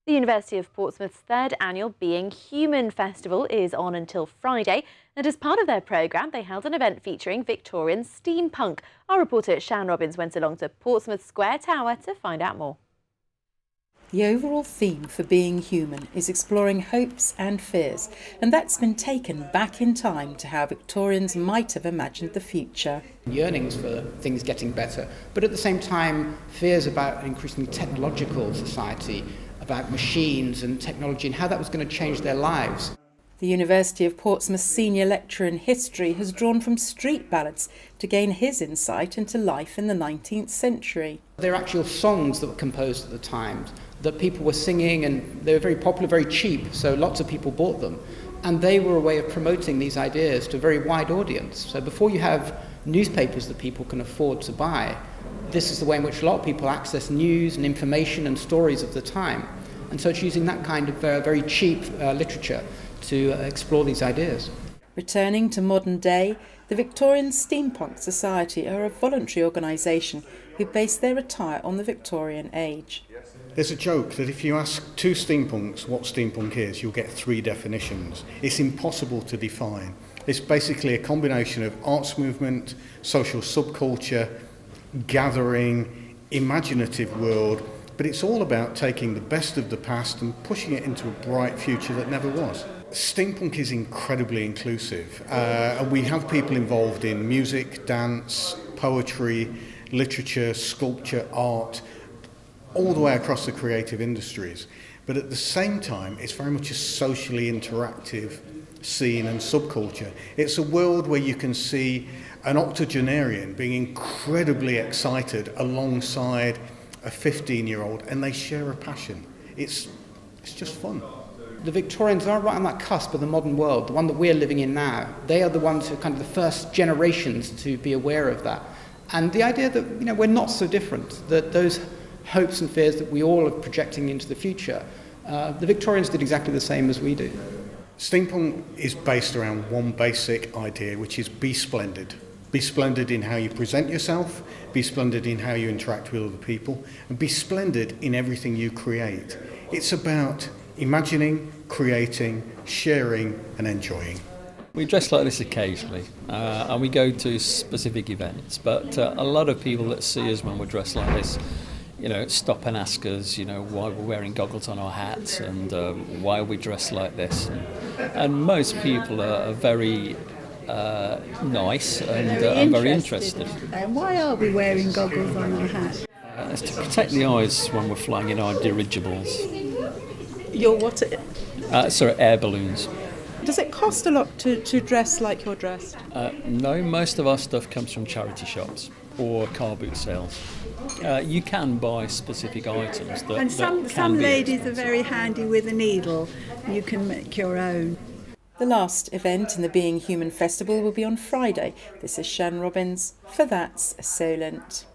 The University of Portsmouth's third annual Being Human Festival is on until Friday, and as part of their programme they held an event featuring Victorian Steampunk. Our reporter Shan Robins went along to Portsmouth Square Tower to find out more. The overall theme for Being Human is exploring hopes and fears, and that's been taken back in time to how Victorians might have imagined the future. Yearnings for things getting better, but at the same time fears about an increasingly technological society, about machines and technology and how that was going to change their lives. The University of Portsmouth senior lecturer in history has drawn from street ballads to gain his insight into life in the 19th century. They're actual songs that were composed at the time that people were singing, and they were very popular, very cheap, so lots of people bought them. And they were a way of promoting these ideas to a very wide audience. So before you have newspapers that people can afford to buy, this is the way in which a lot of people access news and information and stories of the time. And so it's using that kind of very cheap literature to explore these ideas. Returning to modern day, the Victorian Steampunk Society are a voluntary organisation who base their attire on the Victorian age. There's a joke that if you ask two steampunks what steampunk is, you'll get three definitions. It's impossible to define. It's basically a combination of arts movement, social subculture, gathering, imaginative world, but it's all about taking the best of the past and pushing it into a bright future that never was. Steampunk is incredibly inclusive. We have people involved in music, dance, poetry, literature, sculpture, art, all the way across the creative industries. But at the same time, it's very much a socially interactive scene and subculture. It's a world where you can see an octogenarian being incredibly excited alongside a 15-year-old, and they share a passion. It's just fun. The Victorians are right on that cusp of the modern world, the one that we're living in now. They are the ones who are kind of the first generations to be aware of that. And the idea that we're not so different, that those hopes and fears that we all are projecting into the future, the Victorians did exactly the same as we do. Steampunk is based around one basic idea, which is be splendid. Be splendid in how you present yourself, be splendid in how you interact with other people, and be splendid in everything you create. It's about imagining, creating, sharing and enjoying. We dress like this occasionally and we go to specific events, but a lot of people that see us when we're dressed like this stop and ask us, why we're wearing goggles on our hats and why we dress like this. And most people are very nice and very interested. And why are we wearing goggles on our hat? It's to protect the eyes when we're flying in our dirigibles. Your what? Air balloons. Does it cost a lot to dress like you're dressed? No, most of our stuff comes from charity shops or car boot sales. You can buy specific items that And some ladies expensive. are very handy with a needle. You can make your own. The last event in the Being Human Festival will be on Friday. This is Shan Robins for That's Solent.